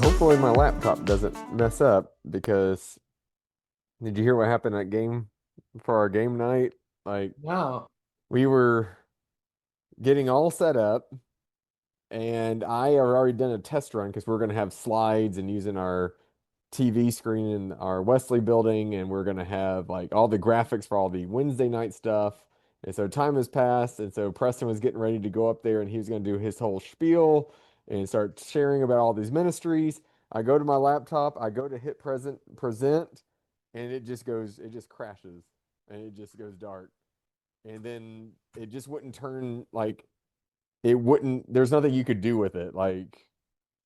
Hopefully my laptop doesn't mess up because did you hear what happened at game for our game night? Like No. we were getting all set up and I had already done a test run because we're going to have slides and using our TV screen in our Wesley building, and we're gonna have like all the graphics for all the Wednesday night stuff. And so time has passed, and so Preston was getting ready to go up there, and he was gonna do his whole spiel and start sharing about all these ministries. I go to my laptop, I go to hit present, and it just crashes, and it just goes dark, and then it just wouldn't turn like it wouldn't. There's nothing you could do with it, like.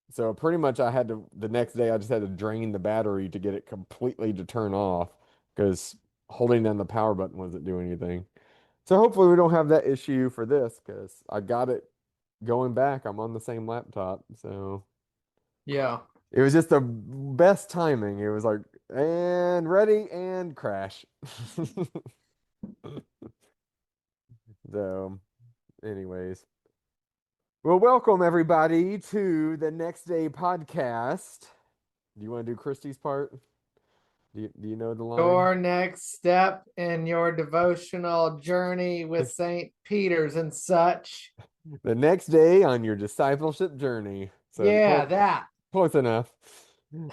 So pretty much I had to the next day I just had to drain the battery to get it completely to turn off because holding down the power button wasn't doing anything. So hopefully we don't have that issue for this because I got it going back. I'm on the same laptop. So Yeah. it was just the best timing. It was like and ready and crash. So anyways. Well, welcome everybody to the Next Day podcast. Do you want to do Christie's part? Do you know the line? Your next step in your devotional journey with St. Peter's and such. The next day on your discipleship journey. So Yeah, close, that. close enough.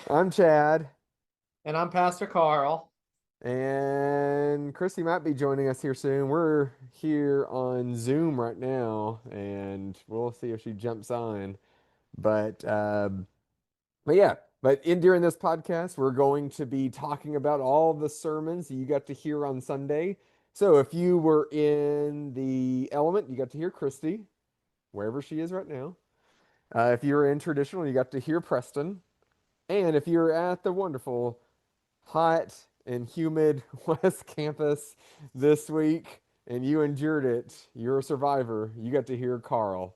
I'm Chad, And I'm Pastor Carl. and Christy might be joining us here soon. We're here on Zoom right now, and we'll see if she jumps on. But but yeah, but in during this podcast, we're going to be talking about all the sermons that you got to hear on Sunday. So if you were in the element, you got to hear Christy, wherever she is right now. If you were in traditional, you got to hear Preston. And if you're at the wonderful, hot, and humid West Campus this week and you endured it, you're a survivor, you got to hear Carl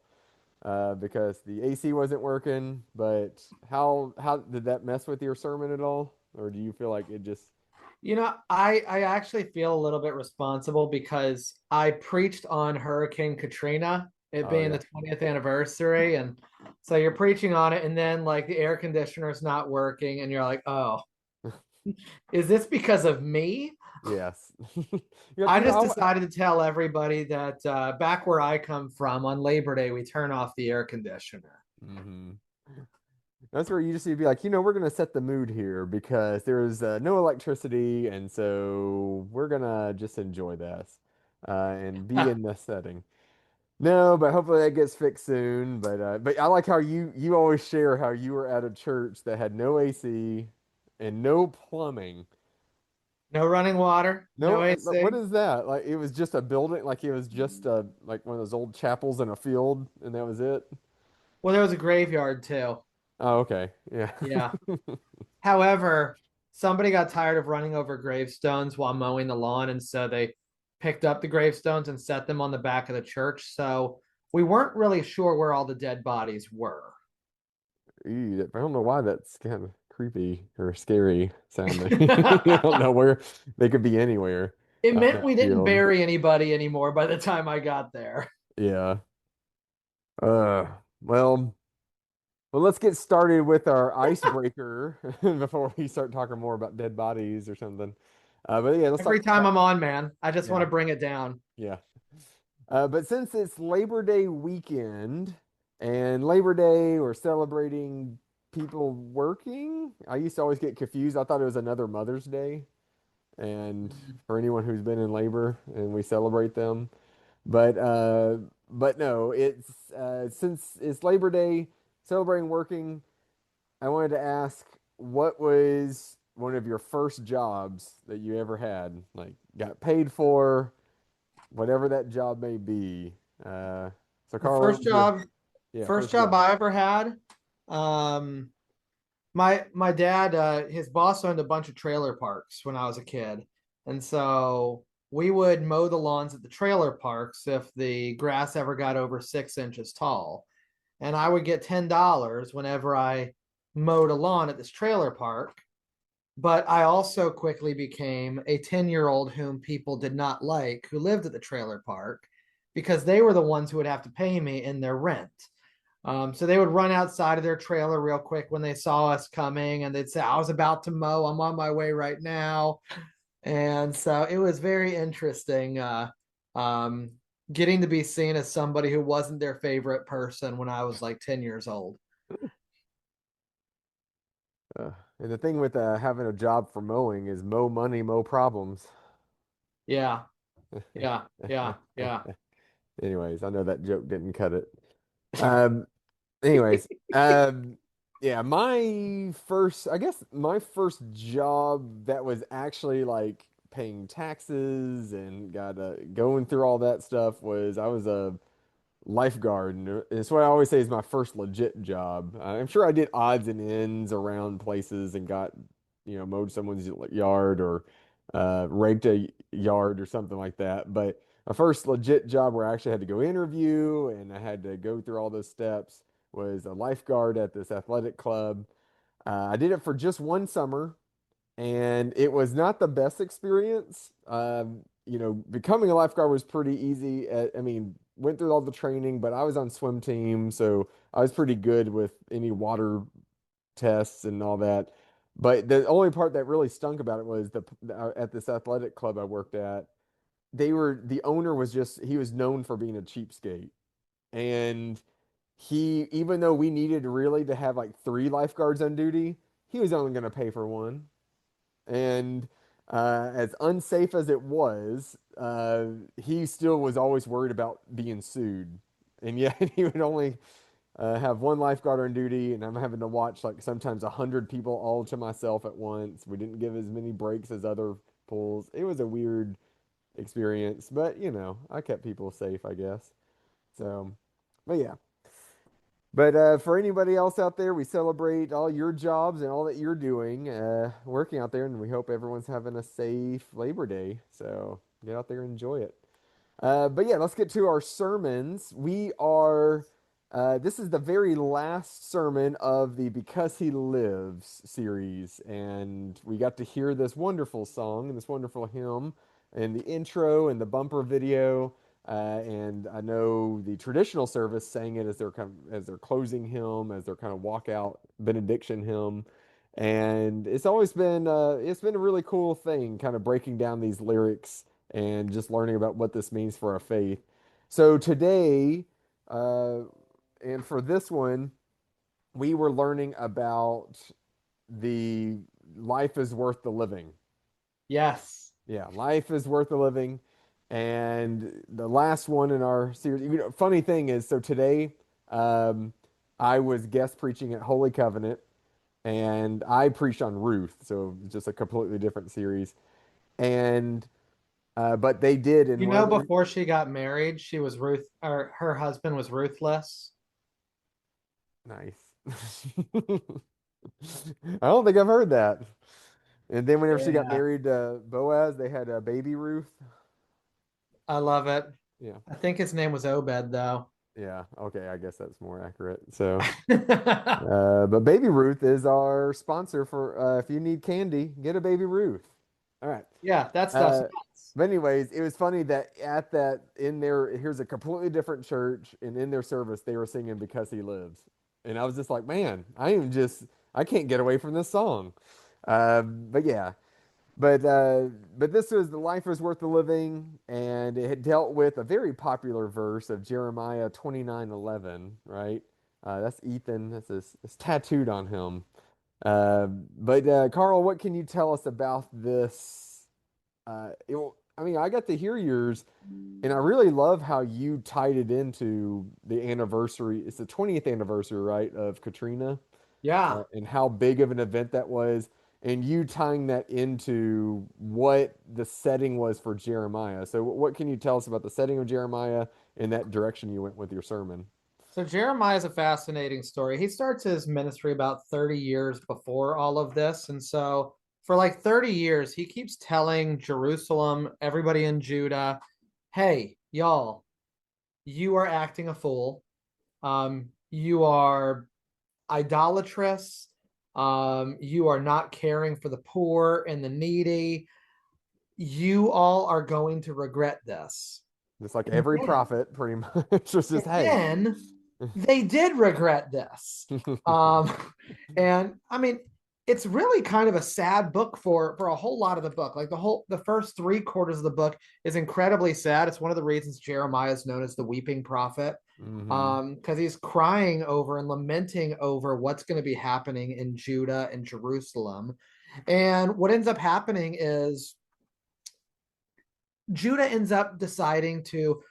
because the AC wasn't working. But how did that mess with your sermon at all? Or do you feel like it just, I actually feel a little bit responsible because I preached on Hurricane Katrina, it oh being yeah. the 20th anniversary. And so you're preaching on it, and then like the air conditioner's not working, and you're like, oh, is this because of me? Yes. You're like, I you know, just decided to tell everybody that back where I come from on Labor Day, we turn off the air conditioner. hmm That's where you just need to be like, we're gonna set the mood here because there's no electricity, and so we're gonna just enjoy this and be in this setting. No, but hopefully that gets fixed soon. But I like how you always share how you were at a church that had no AC and no plumbing. No running water, No, no what AC. is that? Like it was just a building, like it was just like one of those old chapels in a field, and that was it. Well, there was a graveyard too. Oh, okay, yeah. Yeah. However, somebody got tired of running over gravestones while mowing the lawn, and so they picked up the gravestones and set them on the back of the church. So we weren't really sure where all the dead bodies were. Ew, I don't know why that's kind of creepy or scary sounding. I don't know where they could be anywhere It out in meant that we didn't field. bury anybody anymore by the time I got there. Yeah. Uh, well, well, let's get started with our icebreaker before we start talking more about dead bodies or something. But yeah, let's Every talk time about I'm on, man, I just want yeah, to bring it down. yeah. But since it's Labor Day weekend and Labor Day, we're celebrating people working. I used to always get confused. I thought it was another Mother's Day, and for anyone who's been in labor, and we celebrate them. But uh, but no, it's since it's Labor Day, celebrating working. I wanted to ask, what was one of your first jobs that you ever had? Like, got paid for, whatever that job may be. Uh, so The Carl, what first was your, job, yeah, first first job job? I ever had. Um, my dad, his boss owned a bunch of trailer parks when I was a kid, and so we would mow the lawns at the trailer parks if the grass ever got over 6 inches tall. and I would get $10 whenever I mowed a lawn at this trailer park. But I also quickly became a 10-year-old whom people did not like who lived at the trailer park because they were the ones who would have to pay me in their rent. So they would run outside of their trailer real quick when they saw us coming and they'd say, I was about to mow, I'm on my way right now. And so it was very interesting um, getting to be seen as somebody who wasn't their favorite person when I was like 10 years old. And the thing with having a job for mowing is mow money, mow problems. Yeah, yeah, yeah, yeah. Anyways, I know that joke didn't cut it. Um, anyways, yeah, I guess my first job that was actually like paying taxes and got going through all that stuff was I was a lifeguard, and it's what I always say is my first legit job. I'm sure I did odds and ends around places and got, mowed someone's yard or raked a yard or something like that. But my first legit job where I actually had to go interview and I had to go through all those steps was a lifeguard at this athletic club. I did it for just one summer and it was not the best experience. Becoming a lifeguard was pretty easy. I mean, went through all the training, but I was on swim team, so I was pretty good with any water tests and all that. But the only part that really stunk about it was at this athletic club I worked at. The owner was just he was known for being a cheapskate, and even though we needed really to have like three lifeguards on duty, he was only going to pay for one. And as unsafe as it was, he still was always worried about being sued. And yet he would only have one lifeguard on duty, and I'm having to watch like sometimes 100 people all to myself at once. We didn't give as many breaks as other pools. It was a weird experience, but I kept people safe, I guess. So, but yeah. But for anybody else out there, we celebrate all your jobs and all that you're doing, working out there, and we hope everyone's having a safe Labor Day. So get out there and enjoy it. But yeah, let's get to our sermons. This is the very last sermon of the Because He Lives series. And we got to hear this wonderful song and this wonderful hymn and the intro and the bumper video. And I know the traditional service sang it as their closing hymn, as their kind of walkout benediction hymn. And it's been a really cool thing, kind of breaking down these lyrics and just learning about what this means for our faith. So today, uh, and for this one, we were learning about the life is worth the living. Yes. Yeah, life is worth the living. And the last one in our series, funny thing is, so today, um, I was guest preaching at Holy Covenant, and I preached on Ruth, so just a completely different series. And but they did in You one know, of the before she got married, she was or her husband was ruthless. nice. I don't think I've heard that. And then whenever she got Yeah, married to Boaz, they had a baby Ruth. I love it. Yeah. I think his name was Obed, though. Yeah. Okay. I guess that's more accurate. So, but Baby Ruth is our sponsor for if you need candy, get a Baby Ruth. All right. Yeah, that stuff's Uh, nuts. but anyways, it was funny that at that in their here's a completely different church, and in their service they were singing "Because He Lives," and I was just like, man, I can't get away from this song. But yeah, but this was the life is worth the living, and it had dealt with a very popular verse of Jeremiah 29:11, right? That's Ethan. It's tattooed on him. But Carl, what can you tell us about this? I mean, I got to hear yours, and I really love how you tied it into the anniversary. It's the 20th anniversary, right, of Katrina, Yeah. and how big of an event that was, and you tying that into what the setting was for Jeremiah. So, what can you tell us about the setting of Jeremiah and that direction you went with your sermon? So Jeremiah is a fascinating story. He starts his ministry about 30 years before all of this. And so for like 30 years, he keeps telling Jerusalem, everybody in Judah, hey, y'all, you are acting a fool. you are idolatrous, you are not caring for the poor and the needy. You all are going to regret this. Just like every Then, prophet, pretty much was just, and hey. then they did regret this. Um, and I mean, it's really kind of a sad book for a whole lot of the book. Like the first 3 quarters of the book is incredibly sad. It's one of the reasons Jeremiah is known as the weeping prophet, Hmm. because he's crying over and lamenting over what's going to be happening in Judah and Jerusalem. And what ends up happening is Judah ends up deciding to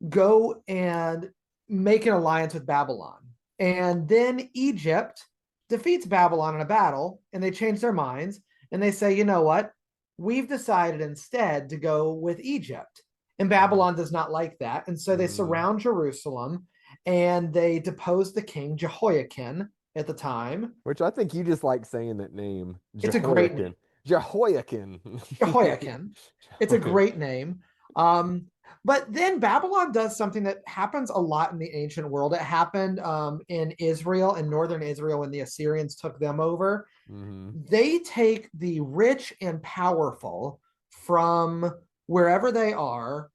go and make an alliance with Babylon. And then Egypt defeats Babylon in a battle, and they change their minds and they say, you know what? We've decided instead to go with Egypt. And Babylon does not like that. And so they Hmm. surround Jerusalem and they depose the king, Jehoiakim, at the time. Which I think you just like saying that name, It's a great name. Jehoiakim. Jehoiakim. Jehoiakim. It's a Jehoiakim. great name. Um, but then Babylon does something that happens a lot in the ancient world. It happened in Israel, in northern Israel, when the Assyrians took them over. Hmm. They take the rich and powerful from wherever they are,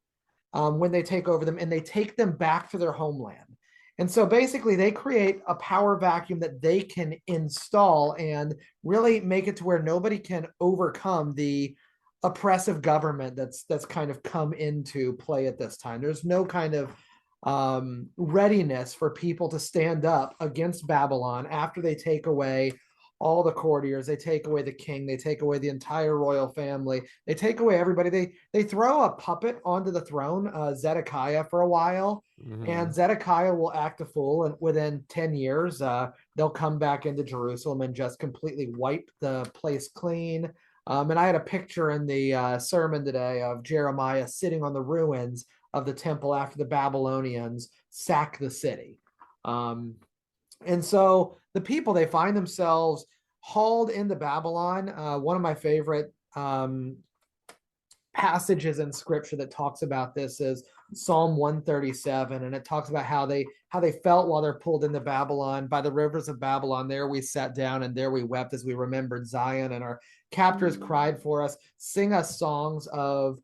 when they take over them, and they take them back to their homeland. And so basically, they create a power vacuum that they can install and really make it to where nobody can overcome the oppressive government that's kind of come into play at this time. There's no kind of readiness for people to stand up against Babylon after they take away all the courtiers, they take away the king, they take away the entire royal family, they take away everybody. They throw a puppet onto the throne, Zedekiah, for a while, and Hmm. Zedekiah will act a fool, and within 10 years, they'll come back into Jerusalem and just completely wipe the place clean. And I had a picture in the sermon today of Jeremiah sitting on the ruins of the temple after the Babylonians sack the city. Um, and so the people, they find themselves hauled into Babylon. One of my favorite passages in scripture that talks about this is Psalm 137, and it talks about how they felt while they're pulled into Babylon. By the rivers of Babylon, there we sat down and there we wept as we remembered Zion, and our captors cried for us. Sing us songs of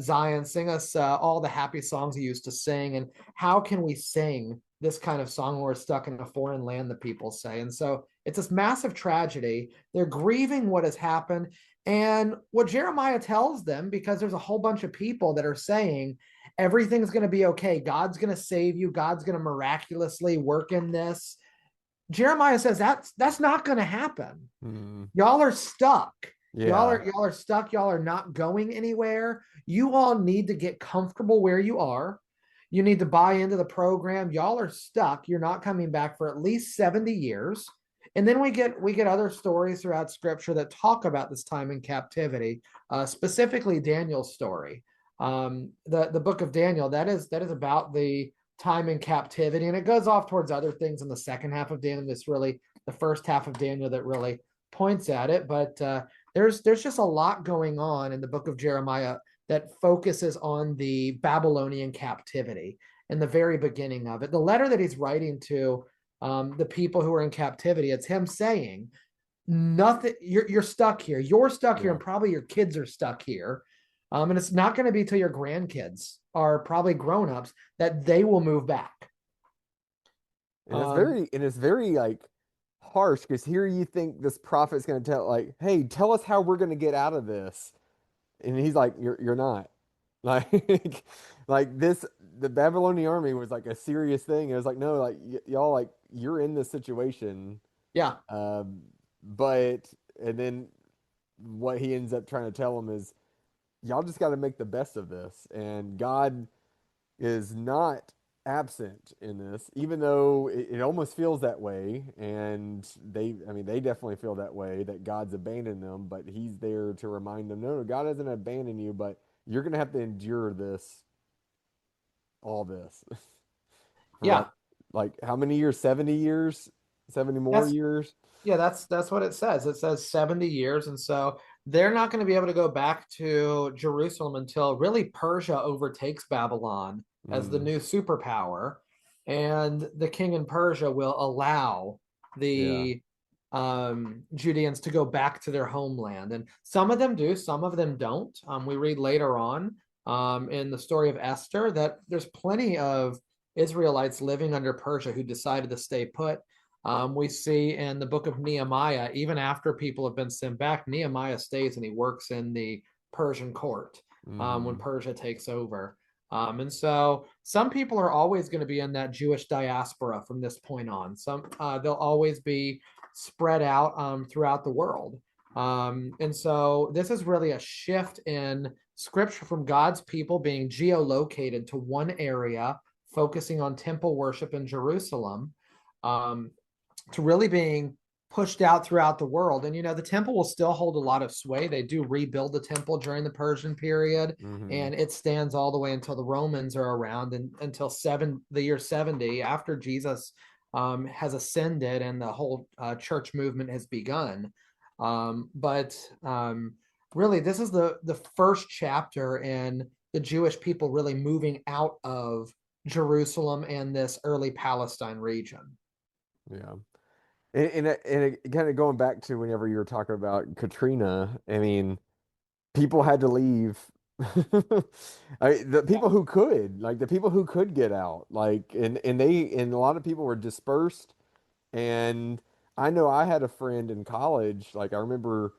Zion, sing us all the happy songs you used to sing. And how can we sing this kind of song when we're stuck in a foreign land, the people say? And so it's this massive tragedy. They're grieving what has happened. And what Jeremiah tells them, because there's a whole bunch of people that are saying everything's going to be okay, God's going to save you, God's going to miraculously work in this. Jeremiah says that's not going to happen. Hmm. Y'all are stuck. Y'all Yeah. are y'all are stuck. Y'all are not going anywhere. You all need to get comfortable where you are. You need to buy into the program. Y'all are stuck. You're not coming back for at least 70 years. And then we get other stories throughout scripture that talk about this time in captivity, specifically Daniel's story. The book of Daniel, that is about the time in captivity, and it goes off towards other things in the second half of Daniel. This really the first half of Daniel that really points at it. But there's just a lot going on in the book of Jeremiah that focuses on the Babylonian captivity in the very beginning of it. The letter that he's writing to the people who are in captivity, it's him saying, nothing, you're stuck here. You're stuck here, Yeah. and probably your kids are stuck here. And it's not going to be till your grandkids are probably grown-ups that they will move back. Um, And it's very like harsh because here you think this prophet's going to tell like, "Hey, tell us how we're going to get out of this." And he's like, "You're not." Like like this the Babylonian army was like a serious thing. It was like, "No, like y'all like you're in this situation." yeah, Um but and then what he ends up trying to tell them is y'all just got to make the best of this. And God is not absent in this, even though it almost feels that way. And I mean, they definitely feel that way that God's abandoned them, but He's there to remind them, no, no, God hasn't abandoned you, but you're going to have to endure all this for yeah. like how many years? 70 years? 70 more That's years? Yeah, that's what it says. It says 70 years. And so they're not going to be able to go back to Jerusalem until really Persia overtakes Babylon as the Mm, new superpower. and the king in Persia will allow Yeah. the Judeans to go back to their homeland. And some of them do, some of them don't. We read later on in the story of Esther that there's plenty of Israelites living under Persia who decided to stay put. We see in the book of Nehemiah, even after people have been sent back, Nehemiah stays and he works in the Persian court when Hmm. Persia takes over. And so some people are always going to be in that Jewish diaspora from this point on. Some they'll always be spread out throughout the world. And so this is really a shift in scripture from God's people being geolocated to one area, focusing on temple worship in Jerusalem, um, to really being pushed out throughout the world. And the temple will still hold a lot of sway. They do rebuild the temple during the Persian period, Hmm. and it stands all the way until the Romans are around, and until the year 70 after Jesus has ascended and the whole church movement has begun. But really, this is the first chapter in the Jewish people really moving out of Jerusalem and this early Palestine region. Yeah. And kind of going back to whenever you were talking about Katrina, I mean, people had to leave. The Yeah. people who could, like the people who could get out, like, and a lot of people were dispersed. And I know I had a friend in college, like I remember,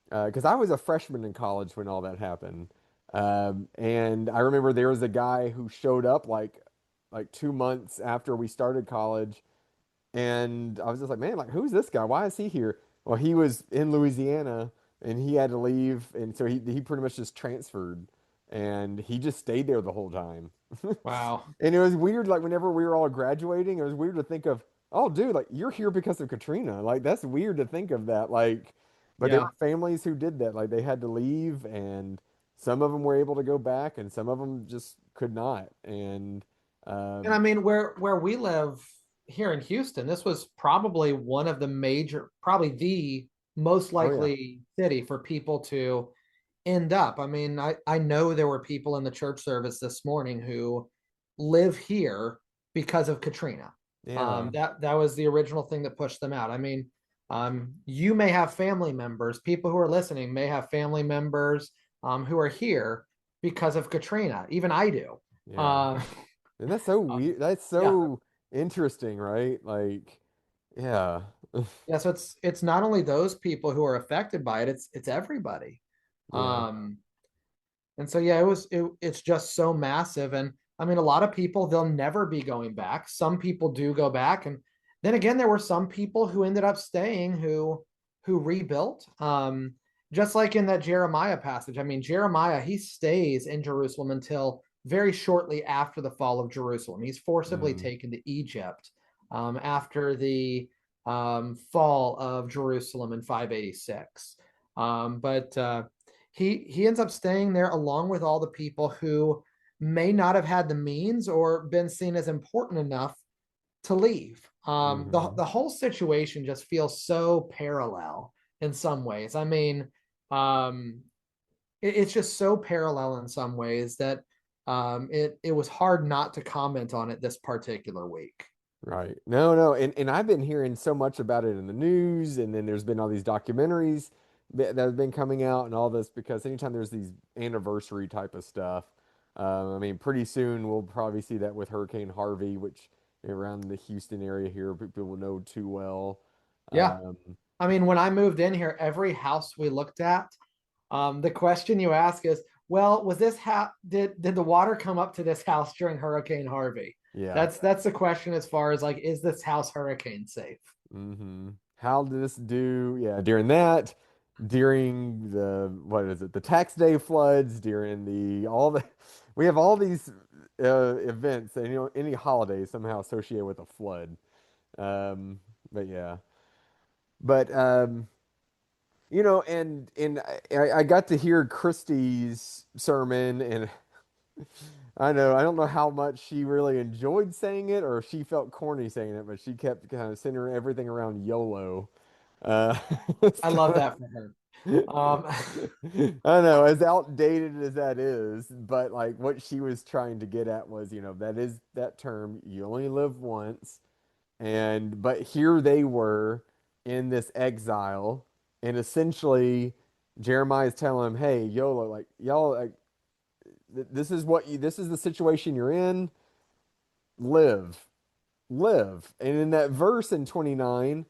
because I was a freshman in college when all that happened. And I remember there was a guy who showed up like 2 months after we started college, and I was just like, man, like who's this guy? Why is he here? Well, he was in Louisiana and he had to leave, and so he pretty much just transferred, and he just stayed there the whole time. Wow. And it was weird, like whenever we were all graduating, it was weird to think of, oh, dude, like you're here because of Katrina. Like that's weird to think of that. Like, but there Yeah. were families who did that. Like they had to leave, and some of them were able to go back, and some of them just could not. And And I um, mean, where we live here in Houston, this was probably one of the major, probably the most oh yeah, likely city for people to end up. I mean, I know there were people in the church service this morning who live here because of Katrina. yeah, That was the original thing that pushed them out. I mean, you may have family members, people who are listening may have family members who are here because of Katrina. Even I do. yeah. Uh, And that's so weird. That's yeah, so interesting, right? Like, yeah. yeah. So it's not only those people who are affected by it; it's everybody. Yeah. Um, And so yeah, it's just so massive. And I mean, a lot of people they'll never be going back. Some people do go back, and then again, there were some people who ended up staying who rebuilt. Just like in that Jeremiah passage. I mean, Jeremiah he stays in Jerusalem until very shortly after the fall of Jerusalem. He's forcibly Mm, taken to Egypt after the fall of Jerusalem in 586. But he ends up staying there along with all the people who may not have had the means or been seen as important enough to leave. The hmm. the whole situation just feels so parallel in some ways. I mean, um, it's just so parallel in some ways that it was hard not to comment on it this particular week. Right. No, no. And I've been hearing so much about it in the news, and then there's been all these documentaries that have been coming out and all this because anytime there's these anniversary type of stuff, I mean, pretty soon we'll probably see that with Hurricane Harvey, which around the Houston area here, people will know too well. Yeah, Um, I mean, when I moved in here, every house we looked at, the question you ask is, well, was this did the water come up to this house during Hurricane Harvey? yeah. That's the question as far as like, is this house hurricane safe? Hmm. How did this do? Yeah, during that, during the what is it? The tax day floods, during the all the we have all these events and any holiday somehow associated with a flood. But yeah. But and I got to hear Christie's sermon, and I don't know how much she really enjoyed saying it or if she felt corny saying it, but she kept kind of centering everything around YOLO. Uh, it's I love kind of, that for her. Um, I don't know, as outdated as that is, but like what she was trying to get at was, that is that term, you only live once. And but here they were in this exile, and essentially Jeremiah's telling him, "Hey, YOLO, like y'all, like this is the situation you're in. Live, live." And in that verse in 29,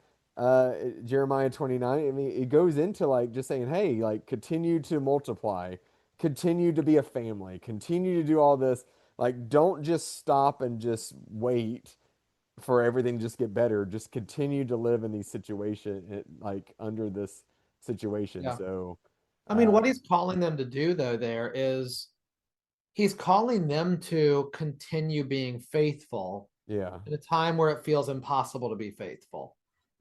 Jeremiah 29, I mean, it goes into like just saying, "Hey, like continue to multiply, continue to be a family, continue to do all this. Like, don't just stop and just wait for everything to just get better. Just continue to live in these situations, like under this situation." yeah. So, I mean, what um, he's calling them to do, though, there is he's calling them to continue being faithful yeah. in a time where it feels impossible to be faithful.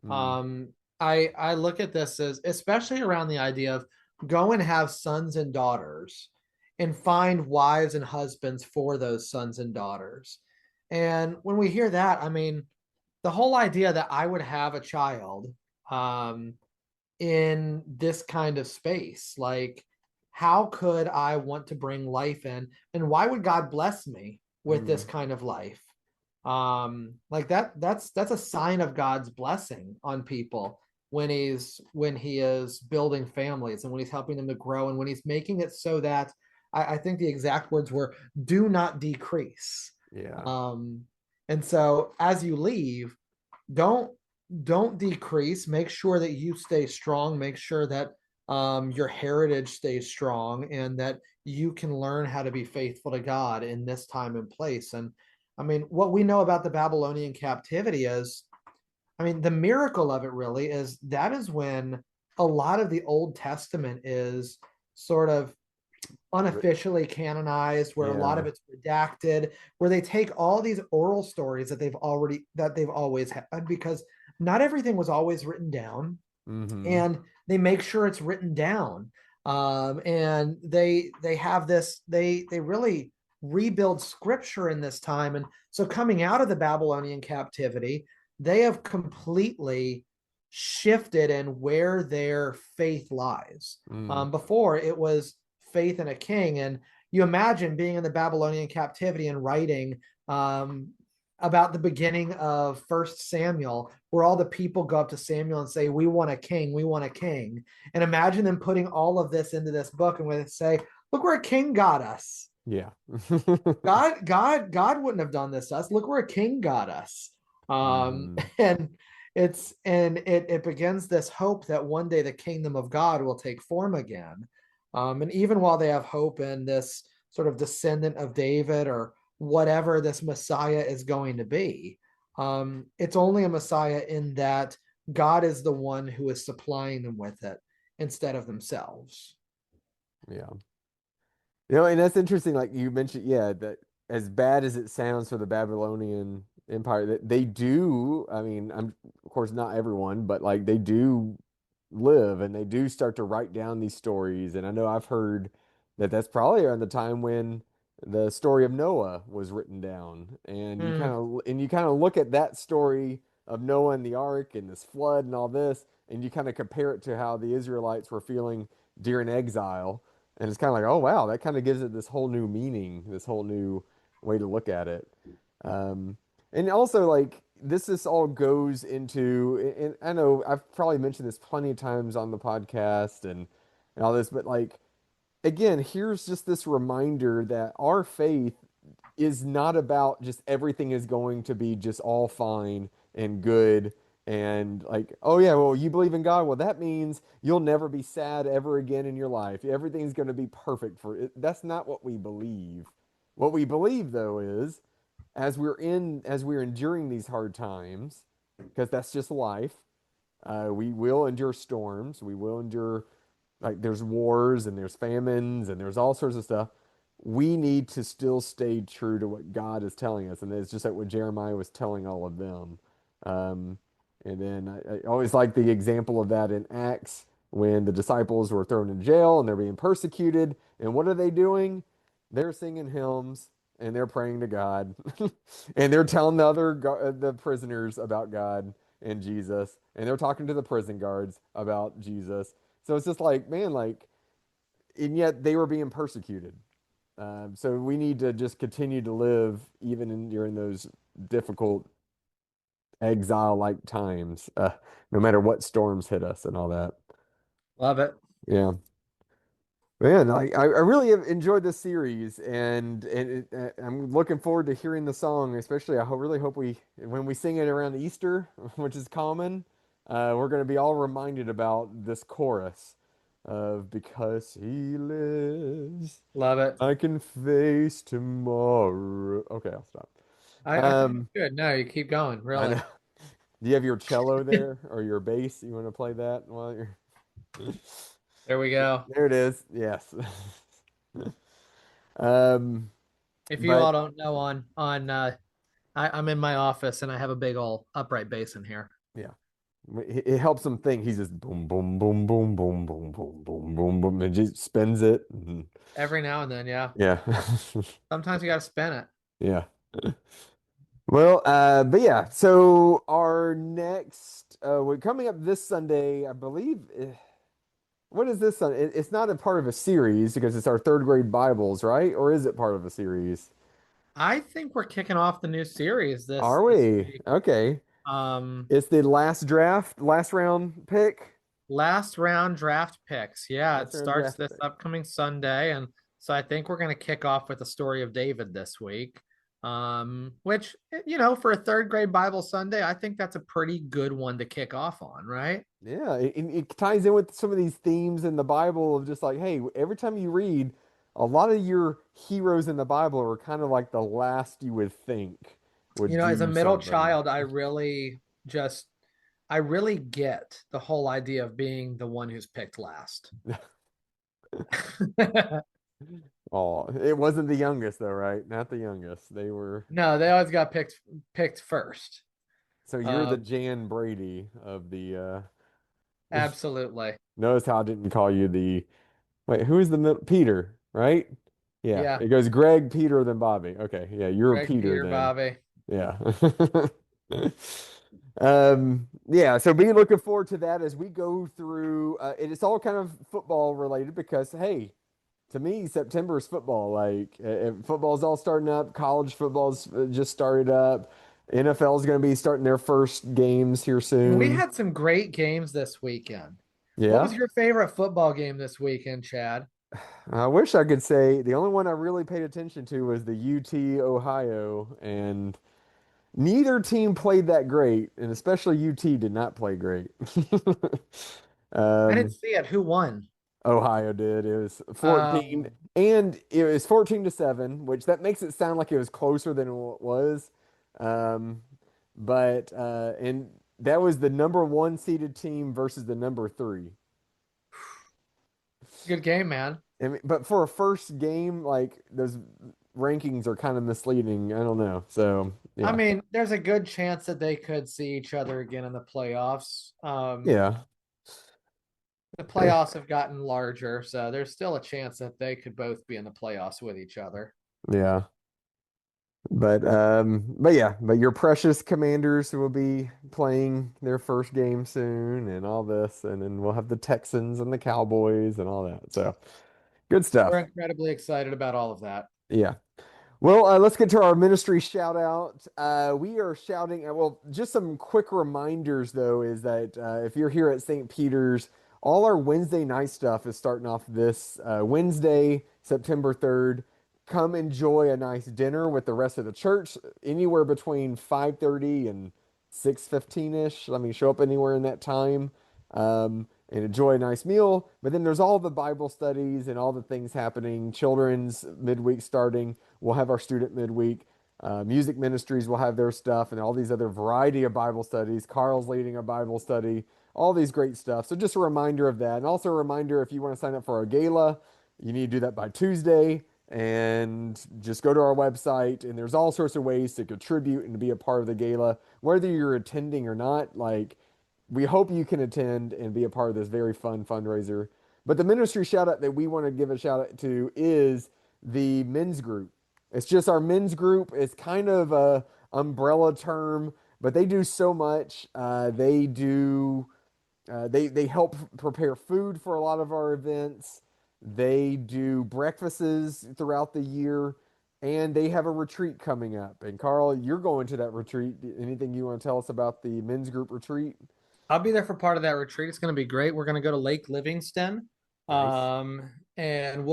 Mm, Um, I look at this as especially around the idea of go and have sons and daughters and find wives and husbands for those sons and daughters. And when we hear that, I mean, the whole idea that I would have a child um, in this kind of space, like how could I want to bring life in, and why would God bless me with this mm, kind of life? Like that's a sign of God's blessing on people when he is building families and when he's helping them to grow and when he's making it so that I think the exact words were do not decrease. yeah. um and so as you leave, don't don't decrease. Make sure that you stay strong. Make sure that your heritage stays strong and that you can learn how to be faithful to God in this time and place. And I mean, what we know about the Babylonian captivity is, I mean, the miracle of it really is that is when a lot of the Old Testament is sort of unofficially canonized, where a lot of Yeah. it's redacted, where they take all these oral stories that they've always had, because not everything was always written down, Mm-hmm. and they make sure it's written down. And they have this, they really rebuild scripture in this time. And so coming out of the Babylonian captivity, they have completely shifted in where their faith lies. Mm, Before it was faith in a king, and you imagine being in the Babylonian captivity and writing about the beginning of First Samuel, where all the people go up to Samuel and say, "We want a king, we want a king." And imagine them putting all of this into this book, and when they say, "Look where a king got us." yeah. God wouldn't have done this to us. Look where a king got us. Mm, And it begins this hope that one day the kingdom of God will take form again. And even while they have hope in this sort of descendant of David or whatever this Messiah is going to be, it's only a Messiah in that God is the one who is supplying them with it instead of themselves. yeah. And that's interesting. Like you mentioned, yeah, that as bad as it sounds for the Babylonian Empire, that they do, I mean, I'm of course not everyone, but like they do live and they do start to write down these stories. And I know I've heard that that's probably around the time when the story of Noah was written down. Mm, And you kind of look at that story of Noah and the ark and this flood and all this, and you kind of compare it to how the Israelites were feeling during exile. And it's kind of like, oh wow, that kind of gives it this whole new meaning, this whole new way to look at it. Um, and also like this all goes into, and I know I've probably mentioned this plenty of times on the podcast and all this, but like again, here's just this reminder that our faith is not about just everything is going to be just all fine and good and like, oh yeah, well, you believe in God. Well, that means you'll never be sad ever again in your life. Everything's going to be perfect for it. That's not what we believe. What we believe though is as we're enduring these hard times, because that's just life, we will endure storms. We will endure like there's wars and there's famines and there's all sorts of stuff. We need to still stay true to what God is telling us, and it's just like what Jeremiah was telling all of them. Um, and then I always like the example of that in Acts when the disciples were thrown in jail and they're being persecuted. And what are they doing? They're singing hymns and they're praying to God, and they're telling the prisoners about God and Jesus, and they're talking to the prison guards about Jesus. So it's just like, man, like, and yet they were being persecuted. So we need to just continue to live even during those difficult exile-like times, no matter what storms hit us and all that. Love it. Yeah. Man, I really have enjoyed this series, and I'm looking forward to hearing the song. Especially, really hope we when we sing it around Easter, which is common, we're going to be all reminded about this chorus of "Because He lives, Love it. I can face tomorrow." Okay, I'll stop. I think it's Um, good. No, you keep going, I really. know. Do you have your cello there or your bass? You want to play that while you're? There we go. There it is. Yes. Um, If you all but don't know, I'm in my office and I have a big old upright bass in here. yeah, it helps him think. He's just boom, boom, boom, boom, boom, boom, boom, boom, boom, boom, and just spins it. Every now and then, yeah. Yeah, Sometimes you got to spin it. yeah. Well, but yeah. So our next, we're coming up this Sunday, I believe. What is this Sunday? It's not a part of a series because it's our third grade Bibles, right? Or is it part of a series? I think we're kicking off the new series Are this we? week. Okay. Um, It's the last draft, last round pick. Last round draft picks. Yeah, it Last round starts draft this pick. upcoming Sunday. And so I think we're going to kick off with the story of David this week. Which, for a third grade Bible Sunday, I think that's a pretty good one to kick off on, right? Yeah, it ties in with some of these themes in the Bible of just like, hey, every time you read, a lot of your heroes in the Bible are kind of like the last you would think would As a do middle something. child, I really get the whole idea of being the one who's picked last. Oh, it wasn't the youngest though, right? Not the youngest. They were. No, they always got picked first. So you're the Um, Jan Brady of the Absolutely. Notice how I didn't call you the wait, who is the middle? Peter, right? Yeah. Yeah. It goes Greg, Peter, then Bobby. Okay. Yeah, you're a Greg, Peter Peter, then. Bobby. Yeah. Yeah, so be looking forward to that as we go through it is all kind of football related because hey, to me September is football. Like football's all starting up, college football's just started up. NFL is going to be starting their first games here And we soon. had some great games this weekend. What was Yeah. your favorite football game this weekend, Chad? I wish I could say the only one I really paid attention to was the UT Ohio, and neither team played that great, and especially UT did not play great. I didn't Um, see it. Who won? Ohio did. It was 14, Um, and it was 14-7, which that makes it sound like it was closer than it was. Um, but and that was the number one seeded team versus the number three. good game, man. I mean, but for a first game, like those rankings are kind of misleading. I don't know. So I yeah, mean, there's a good chance that they could see each other again in the playoffs. yeah, The playoffs have gotten larger, so there's still a chance that they could both be in the playoffs with each other. yeah. But yeah, but your precious Commanders will be playing their first game soon, and all this, and then we'll have the Texans and the Cowboys and all that. So good We're stuff. incredibly excited about all of that. Yeah. Well, let's get to our ministry shout out. We are shouting, well, just some quick reminders though, is that if you're here at St. Peter's, all our Wednesday night stuff is starting off this Wednesday, September 3rd. Come enjoy a nice dinner with the rest of the church, anywhere between 5:30 and 6:15-ish. Let me show up anywhere in that time. And enjoy a nice meal. But then there's all the Bible studies and all the things happening. Children's midweek starting. We'll have our student midweek. Music ministries will have their stuff and all these other variety of Bible studies. Carl's leading a Bible study, all these great stuff. So just a reminder of that. And also a reminder if you want to sign up for our gala, you need to do that by Tuesday. And just go to our website, and there's all sorts of ways to contribute and to be a part of the gala, whether you're attending or not. Like, we hope you can attend and be a part of this very fun fundraiser. But the ministry shout out that we want to give a shout out to is the men's group. It's just our men's group. It's kind of a umbrella term, but they do so much. They do They help prepare food for a lot of our events. They do breakfasts throughout the year, and they have a retreat coming up. And Carl, you're going to that retreat. Anything you want to tell us about the men's group retreat? I'll be there for part of that retreat. It's going to be great. We're going to go to Lake Livingston. Nice. And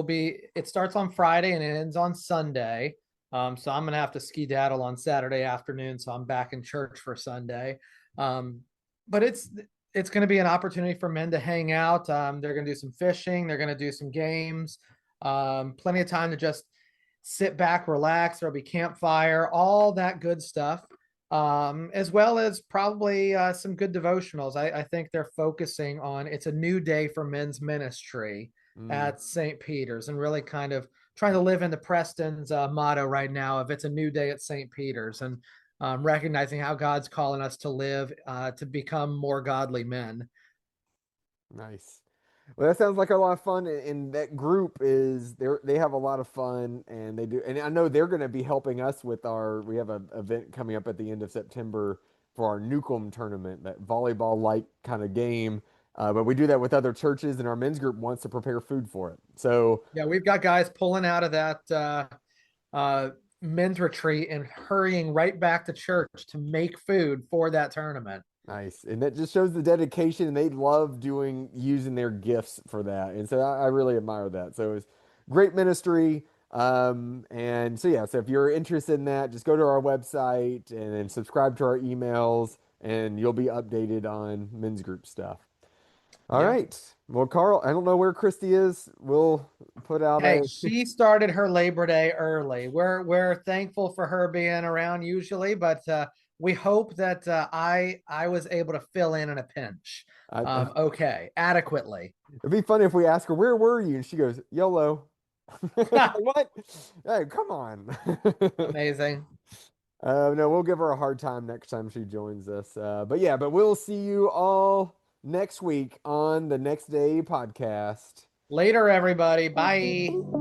it starts on Friday and it ends on Sunday. So I'm going to have to skedaddle on Saturday afternoon. So I'm back in church for Sunday. Um, but it's going to be an opportunity for men to hang out. They're going to do some fishing. They're going to do some games. Plenty of time to just sit back, relax. There'll be campfire, all that good stuff, as well as probably some good devotionals. I think they're focusing on it's a new day for men's ministry Mm, at St. Peter's and really kind of trying to live into Preston's motto right now of it's a new day at St. Peter's and recognizing how God's calling us to live to become more godly men. nice. Well, that sounds like a lot of fun, and that group they have a lot of fun, and they do. And I know they're going to be helping us with we have an event coming up at the end of September for our Newcomb tournament, that volleyball like kind of game. But we do that with other churches, and our men's group wants to prepare food for it. So Yeah, we've got guys pulling out of that uh, men's retreat and hurrying right back to church to make food for that tournament. nice. And that just shows the dedication, and they love using their gifts for that. And so I really admire that. So it's great ministry. And so yeah, so if you're interested in that, just go to our website and then subscribe to our emails, and you'll be updated on men's group stuff. All Yeah. right. Well, Carl, I don't know where Christy is. We'll put out Hey, a she started her Labor Day early. We're thankful for her being around usually, but we hope that I was able to fill in a pinch. I, Okay, adequately. it'd be funny if we ask her, "Where were you?" And she goes, "YOLO." What? Hey, come on. Amazing. No, we'll give her a hard time next time she joins us. But yeah, but we'll see you all next week on the Next Day podcast. Later, everybody. Bye.